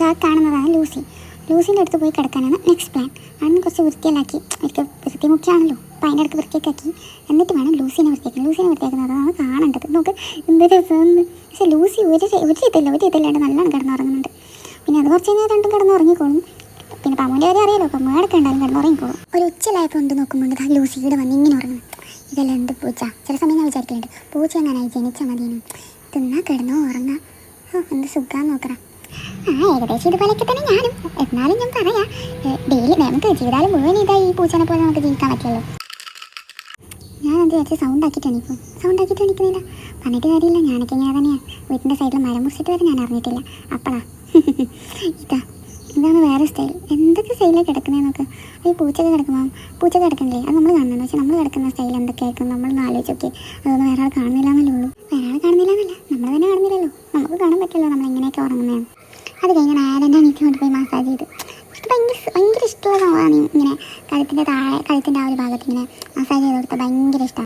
ഇതാ കാണുന്നതാണ് ലൂസി. ലൂസിൻ്റെ അടുത്ത് പോയി കിടക്കാനാണ് നെക്സ്റ്റ് പ്ലാൻ. അന്ന് കുറച്ച് വൃത്തിയിലാക്കി, എനിക്ക് വൃത്തിമുഖ്യമാണല്ലോ, അപ്പോൾ അതിൻ്റെ അടുത്ത് വൃത്തിയൊക്കെ എന്നിട്ട് വേണം ലൂസിനെ വൃത്തിയാക്കാൻ. ലൂസിനെ വൃത്തിയാക്കുന്നതാണ് കാണേണ്ടത്. നമുക്ക് എന്ത് രസമെന്ന്. പക്ഷേ ലൂസി ഒരു ഇതില്ലാണ്ട് നല്ലോണം കിടന്നുറങ്ങുന്നുണ്ട്. പിന്നെ അത് കുറച്ച് കഴിഞ്ഞാൽ രണ്ടും കിടന്നുറങ്ങിക്കോളും. പിന്നെ പമ്മൂൻ്റെ കാര്യം അറിയാലോ, പമ്മൂടൊക്കെ ഉണ്ടായാലും കിടന്നുറങ്ങിക്കോളും. ഒരു ഉച്ചലായപ്പോൾ എന്ത് നോക്കുമ്പോൾ ലൂസി ഇവിടെ വന്ന് ഇങ്ങനെ ഉറങ്ങുന്നു. ഇതെല്ലാം എന്ത് പൂച്ച. ചില സമയം ഞാൻ വിചാരിക്കലുണ്ട്, പൂച്ച എങ്ങനെയായി ജനിച്ചാൽ മതിയെന്ന്. തിന്നാ കിടന്നോ ഉറങ്ങാം. എന്ത് സുഖം നോക്കണം. ഏകദേശം ഇതുപോലെയൊക്കെ തന്നെ ഞാനും. എന്നാലും ഞാൻ പറയാം, ഡെയിലി നമുക്ക് ജീവിതകാലം മുഴുവൻ ഇതായി ഈ പൂച്ചനെ പോലെ നമുക്ക് ജീവിക്കാൻ പറ്റുള്ളൂ. ഞാൻ എന്ത് വിചാരിച്ച് സൗണ്ട് ആക്കിയിട്ട് എണീക്കുന്നില്ല. പറഞ്ഞിട്ട് കാര്യമില്ല, ഞാനൊക്കെ ഞാൻ തന്നെയാണ്. വീട്ടിൻ്റെ സൈഡിൽ മരം മുറിച്ചിട്ട് വരെ ഞാൻ അറിഞ്ഞിട്ടില്ല. അപ്പളാ ഇതാണ് വേറെ സ്റ്റൈൽ. എന്തൊക്കെ സ്റ്റൈലാണ് കിടക്കുന്നതെന്ന് നോക്കുക. ഈ പൂച്ചയൊക്കെ കിടക്കണില്ലേ, അത് നമ്മൾ കാണണം. പക്ഷേ നമ്മൾ കിടക്കുന്ന സ്റ്റൈൽ എന്തൊക്കെയായിരിക്കും നമ്മളൊന്ന് ആലോചിച്ച് നോക്കി. അതൊന്നും വേറെ ആൾ കാണുന്നില്ല എന്നല്ലേ ഉള്ളൂ. വേറെ ആൾ കാണുന്നില്ല, നമ്മൾ തന്നെ കാണുന്നില്ലല്ലോ. നമുക്ക് കാണാൻ പറ്റില്ലല്ലോ നമ്മൾ എങ്ങനെയൊക്കെ ഉറങ്ങുന്നതാണ്. അത് കഴിഞ്ഞ് നേരെ അനിയത്തി കൊണ്ടുപോയി മസാജ് ചെയ്ത്. എനിക്ക് ഭയങ്കര ഇഷ്ടമുള്ള സംഭവമാണ് ഇങ്ങനെ കഴുത്തിൻ്റെ ആ ഒരു ഭാഗത്ത് ഇങ്ങനെ മസാജ് ചെയ്ത് കൊടുത്താൽ ഭയങ്കര ഇഷ്ടമാണ്.